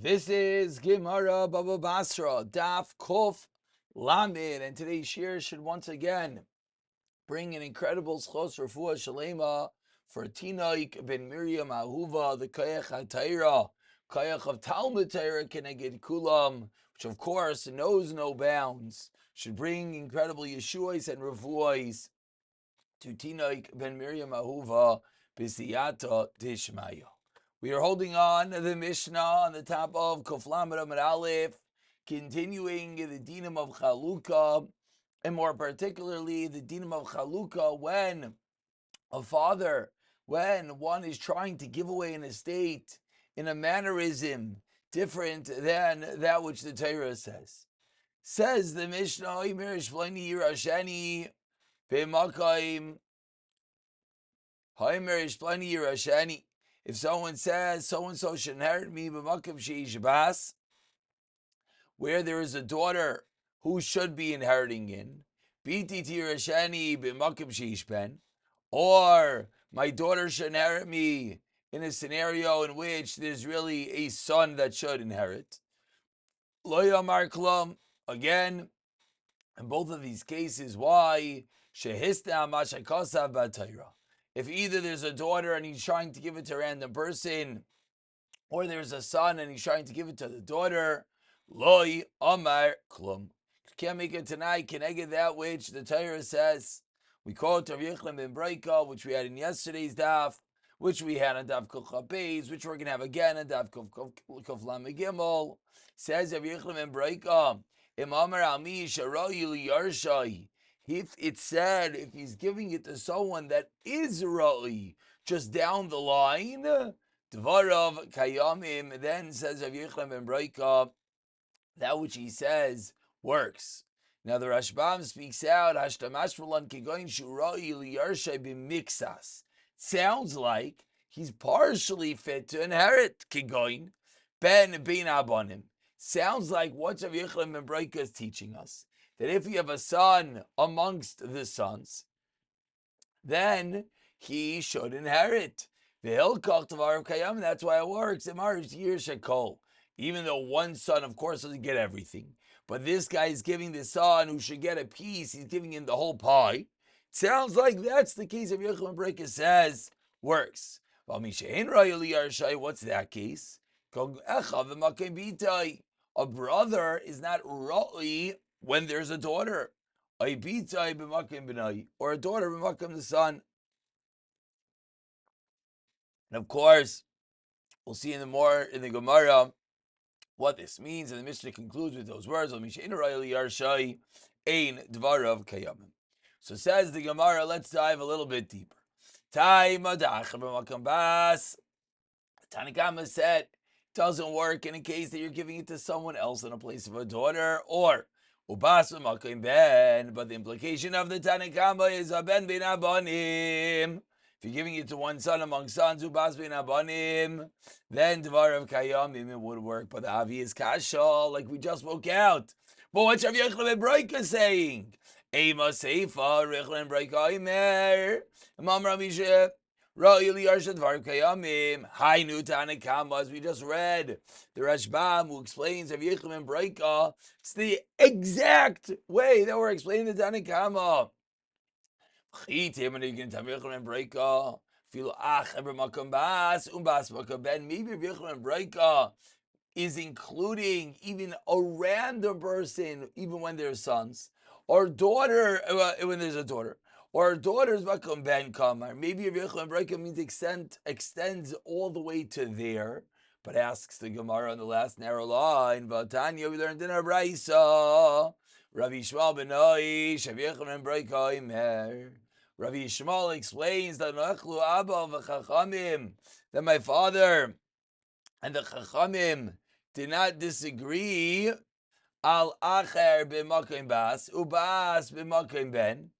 This is Gemara Baba Basra, Daf Kuf Lamed, and today's shir should once again bring an incredible zchos Rafua Shalima for Tinoik ben Miriam Ahuva, the Kayach HaTaira, Kayach of Talmud Taira Keneged Kulam, which of course knows no bounds, should bring incredible Yeshuas and Revuas to Tinoik ben Miriam Ahuva, B'siyata Tishmaya. We are holding on the Mishnah on the top of Kuf Lamed Amud Aleph, continuing the dinam of Chalukah, and more particularly the dinam of Chalukah when one is trying to give away an estate in a mannerism different than that which the Torah says. Says the Mishnah, if someone says, so-and-so should inherit me, where there is a daughter who should be inheriting in, or my daughter should inherit me in a scenario in which there's really a son that should inherit. Again, in both of these cases, why? If either there's a daughter and he's trying to give it to a random person, or there's a son and he's trying to give it to the daughter, Loi Amar Klum. Can't make it tonight, keneged that which the Torah says. We quote Rav Yechlim ben Breika, which we had in yesterday's daf, which we had on daf Kuf Beis, which we're going to have again on daf Kuf Lamed Gimel. Says Rav Yechlim ben Breika, Im Amar Ami Sharayu Yarshai. If it's said, if he's giving it to someone that is Ra'i, just down the line, Dvarav Kayamim, then says Rav Yechlim ben Breika, that which he says works. Now the Rashbam speaks out, sounds like he's partially fit to inherit Kigoin, Ben Abonim. Sounds like what Rav Yechlim ben Breika is teaching us, that if you have a son amongst the sons, then he should inherit. That's why it works. Even though one son, of course, doesn't get everything, but this guy is giving the son who should get a piece, he's giving him the whole pie. It sounds like that's the case of Yechlim ben Breika says works. What's that case? A brother is not ra'li when there's a daughter, or a daughter b'makam the son. And of course, we'll see in the Gemara what this means, and the Mishnah concludes with those words. So says the Gemara, let's dive a little bit deeper. Tanakama said it doesn't work in a case that you're giving it to someone else in a place of a daughter, or ubas b'makom ben, but the implication of the Tanakama is a ben bin abanim. If you're giving it to one son among sons, ubas bin abanim, then dvar of kayamim, it would work. But the avi is kasha, like we just spoke out. But what's Rav Yechlim ben Breika saying? Ema seifa Yechlim ben Breika imer imam Ramisha. Hainu Tanakama, as we just read, the Rashbam who explains Rav Yechlim ben Breika, it's the exact way that we're explaining the Tanakama. Maybe Rav Yechlim ben Breika is including even a random person, even when there's sons, or daughter, when there's a daughter. Or daughter's makom ben kamar. Maybe Rav Yechlim ben Breika means extends all the way to there, but asks the Gemara on the last narrow line. Vatanya, we learned in our Brisa. Rabbi Yishmael ben Aish, Rav Yechlim ben Breika imer. Rabbi Yishmael explains that Noachlu Abba v'Chachamim, that my father and the Chachamim did not disagree. Al acher b'makom bas ubas b'makom ben.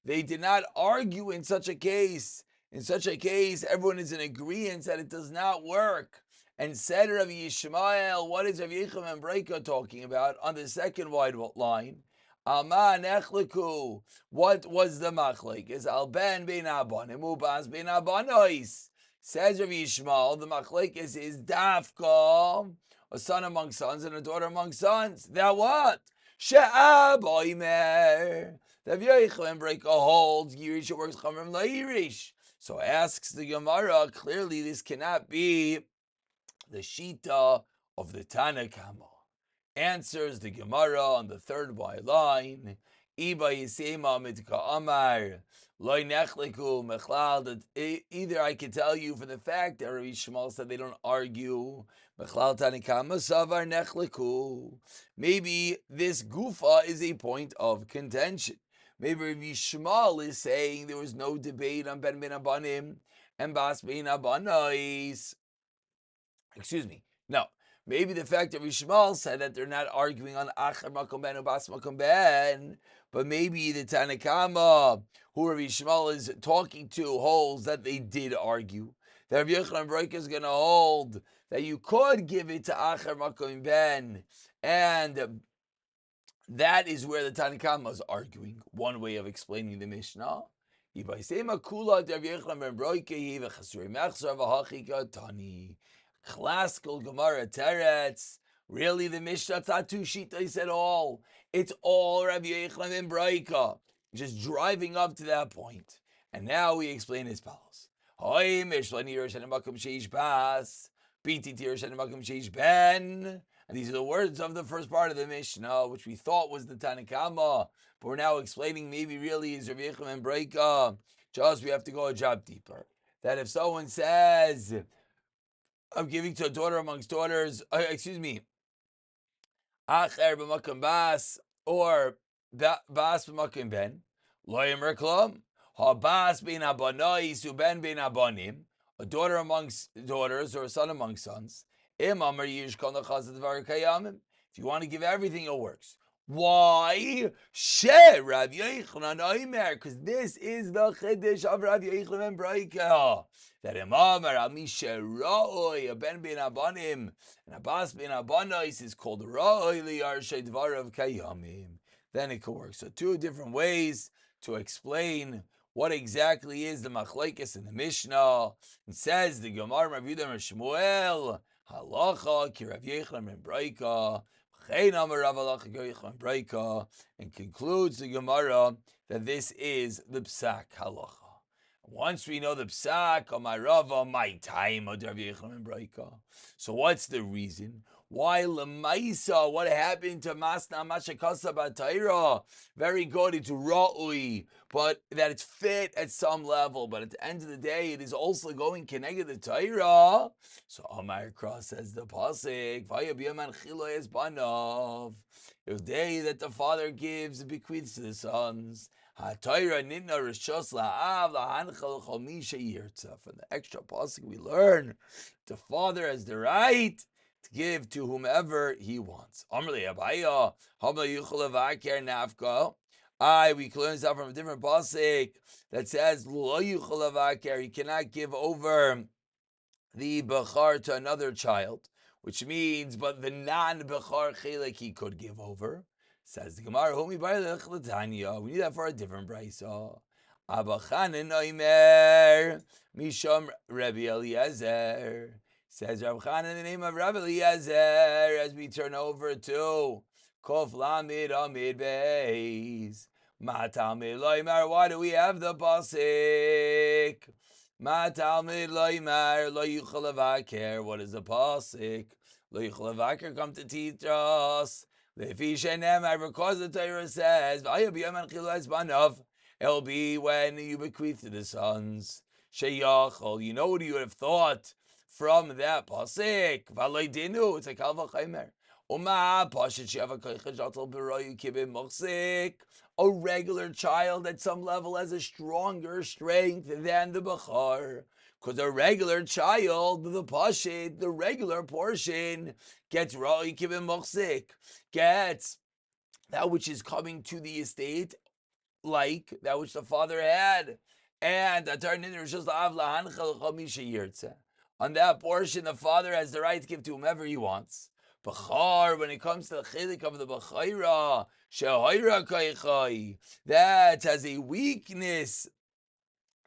They did not argue in such a case. In such a case, everyone is in agreement that it does not work. And said Rabbi Yishmael, what is Rav Yechlim ben Breika talking about on the second wide line? Alma nechliku. What was the machlik? Is al ben ben abanim ubas ben abanois. Says Rabbi Yishmael, the machlekes is dafka, a son among sons and a daughter among sons. That what? She'ab oimer. The Yochanan break a holds, Yirish works chamrim la'irish. So asks the Gemara, clearly this cannot be the Shita of the Tana Kama. Answers the Gemara on the third by line. Iba Yisema Mitka Amar. Loi Nechliku Mechlal. That either I can tell you for the fact that Rabbi Shmuel said they don't argue. Mechlal Tana Kama Savar Nechliku. Maybe this Gufa is a point of contention. Maybe Rabbi Shmuel is saying there was no debate on Ben Abanim and Bas Ben Abanais. Excuse me. No. Maybe the fact that Rishmal said that they're not arguing on Acher Makom Ben or Bas Makom Ben, but maybe the Tanakama, who Rabbi Shmuel is talking to, holds that they did argue. That Rabbi Yochanan Breik is going to hold that you could give it to Acher Makom Ben, and that is where the Tanakama is arguing. One way of explaining the Mishnah. Classical Gemara Teretz. Really, the Mishnah Tatu Shita at all. It's all Rabbi Yochanan ben Broika. Just driving up to that point. And now we explain as follows. And these are the words of the first part of the Mishnah, which we thought was the Tanakama, but we're now explaining maybe really is Rabbi Yochanan ben Broika. Just we have to go a job deeper. That if someone says, I'm giving to a daughter amongst daughters, Acher b'makom bas, or bas b'makom ben, lo yemer klum, ha-bas ben abanais uben ben abanim, a daughter amongst daughters or a son amongst sons, im amar yish kol nachas advar kayamim. If you want to give everything, it works. Why? She Rav Yochanan Omer, because this is the chiddush of Rav Yochanan ben Broika. That Imamar Amisha Ra'oi, a Ben Abanim, and Abbas ben Abanais is called Ra'oi Liyarshay Dvarav Kayamim. Then it could work. So two different ways to explain what exactly is the machlekes in the Mishnah. It says the Gemara Rav Yudah Shmuel Halacha ki Rav Yochanan ben Broika. And concludes the Gemara that this is the Psak Halacha. Once we know the Psak, my Rava, my time, so what's the reason? Why Lemaisa? What happened to Masna Mashakasa Bataira? Very good, it's Ra'ui, but that it's fit at some level, but at the end of the day, it is also going connected to Taira. So Amar Cross says the Pasik, if day that the father gives, bequeaths to the sons. From the extra pasuk we learn the father has the right to give to whomever he wants. We can learn this out from a different pasuk that says he cannot give over the bechar to another child, which means but the non-bechar chilek he could give over. Says the Gemara, we need that for a different brayso. Abachanan oimer misham Rabbi Eliezer. Says Rabbi Chanan in the name of Rabbi Eliezer, as we turn over to Kof Lamid Amid Beis. Matalmid loimar. Why do we have the pasuk? Matalmid loimar lo yuchal levaker. What is the pasuk? Lo yuchal levaker come to teach us. Because the Torah says, it'll be when you bequeath to the sons. Sheyachol, you know what you would have thought from that pasuk? It's like Kalva Chaimer. A regular child at some level has a stronger strength than the Bechar. Because a regular child, the pashit, the regular portion, gets ra'i kibim mochzik, gets that which is coming to the estate, like that which the father had. And on that portion, the father has the right to give to whomever he wants. Bechar, when it comes to the chilik of the Bechaira, shehoira kaichai, that has a weakness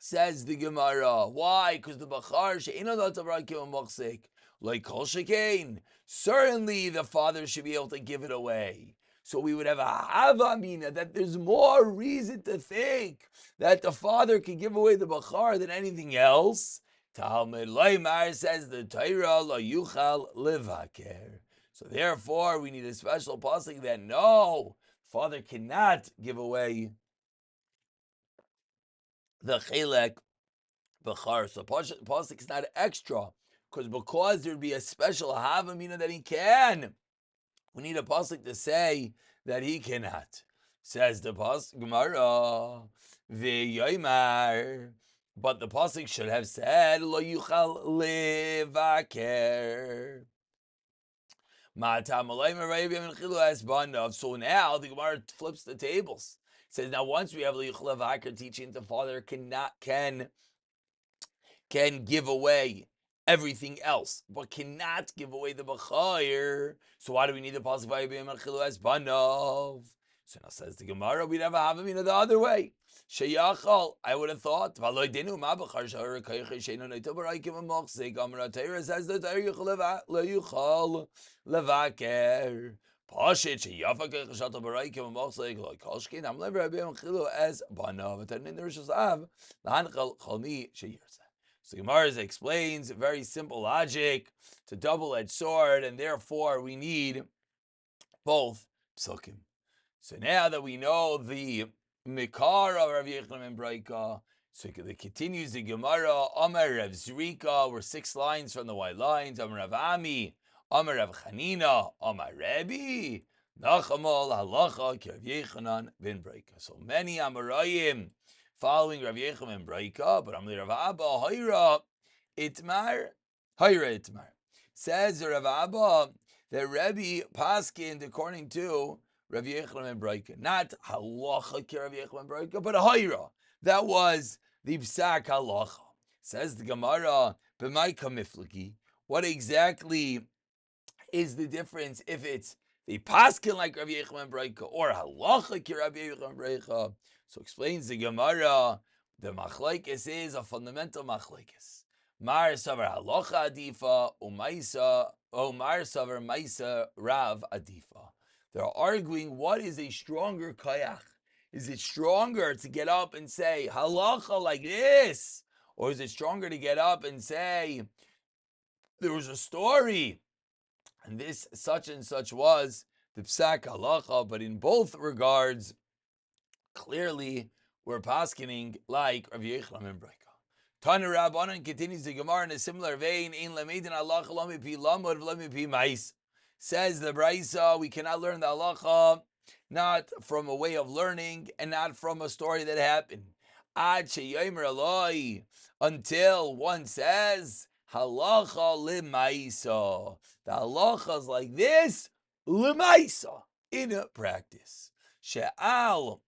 Says the Gemara. Why? Because the Bachar she'ino datavrakim mochsek like kol shekain. Certainly, the father should be able to give it away. So we would have a havamina that there's more reason to think that the father can give away the Bachar than anything else. Talmud Loimar says the Torah lo yuchal levaker. So therefore, we need a special pasuk that no, father cannot give away the chelek b'char. So pasuk is not extra because there'd be a special havamina that he can. We need a pasuk to say that he cannot. Says the pasuk Gemara v'yoymar. But the pasuk should have said lo yuchal levaker. So now the Gemara flips the tables. It says now once we have lo yuchal levaker teaching the father can give away everything else, but cannot give away the b'chayir. So why do we need the pasuk v'ayibim chilu as banov? So now says the Gemara, we never have him the other way. Sheyachal, I would have thought. V'aloi dinu ma b'char shahar kayich sheinu neito b'raikim amochzik. Amar Torah says the Torah lo yuchal levaker. Pashit sheyafa kayich shato b'raikim amochzik like kolshkin. I'm never having chilu as banov. And in the Rishos Av, l'hanchal chalmi sheyirza. So Gemara explains very simple logic. It's a double-edged sword, and therefore we need both psukim. So now that we know the Mikar of Rav Yechon and Braika, so it continues the Gemara. Amar Rav Zrika, we're 6 lines from the white lines. Amar Rav Ami, Amar Rav Chanina, Amar Rebbe, Nachamal Halacha ki Rav Yechonan ben Braika. So many Amarayim following Rav Yechon and Braika, but Amar Rav Abba Hayra Itmar. Says Rav Abba that Rebbe paskind according to Rav Yechon and Braika, not halacha ki Rav Yechon and Braika, but a hayra. That was the psak halacha. Says the Gemara, b'may kamifliki. What exactly is the difference if it's the paskin like Rav Yechon and Braika or halacha ki Rav Yechon and Braika? So explains the Gemara, the machlekes is a fundamental machlekes. Mar savar halacha adifa, Mar savar maisa rav adifa. They're arguing what is a stronger kayach. Is it stronger to get up and say halacha like this? Or is it stronger to get up and say there was a story and this such and such was the psak halacha? But in both regards, clearly we're paskening like Rav Yechon and Braika. Tana Rabbanan continues the Gemara in a similar vein. In lamedin halacha lo mipi lamud lo mipi mais. Says the Brisa, we cannot learn the halacha not from a way of learning and not from a story that happened. Ad sheyomer aloi, until one says halacha lemaisa. The halacha is like this lemaisa in a practice. Sha'al,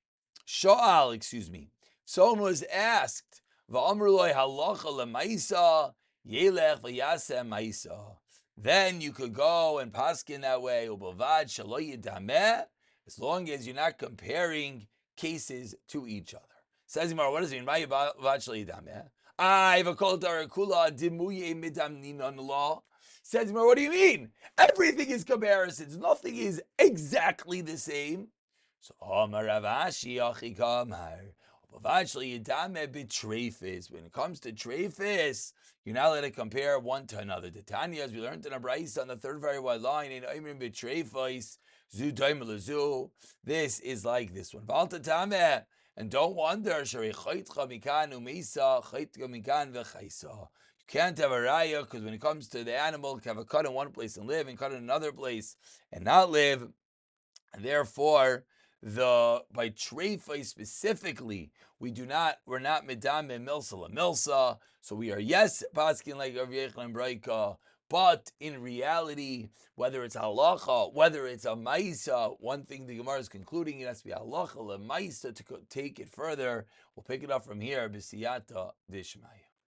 someone was asked va'amr loi halacha lemaisa yelech v'yaseh maisa. Then you could go and paskin that way, as long as you're not comparing cases to each other. Says Gemara, what does it mean? Says Gemara, what do you mean? Everything is comparisons. Nothing is exactly the same. So when it comes to treifis, you're not allowed to compare one to another. The Tanya, as we learned in a Braisa on the third very wide line, in Oimrim b'treifis, zu daim lezu. This is like this one. Valta tameh, and don't wonder, sharei chaytcha mikan umeisa, chaytcha mikan v'chaysa. You can't have a raya because when it comes to the animal, you can have a cut in one place and live, and cut in another place and not live, and therefore, by treifai specifically, we're not medame milsa la milsa, so we are yes paskin like Rav Yechon and Braika, but in reality, whether it's halacha, whether it's a maisa, one thing the Gemara is concluding, it has to be halacha la maisa to take it further. We'll pick it up from here, b'siyata dishmaya.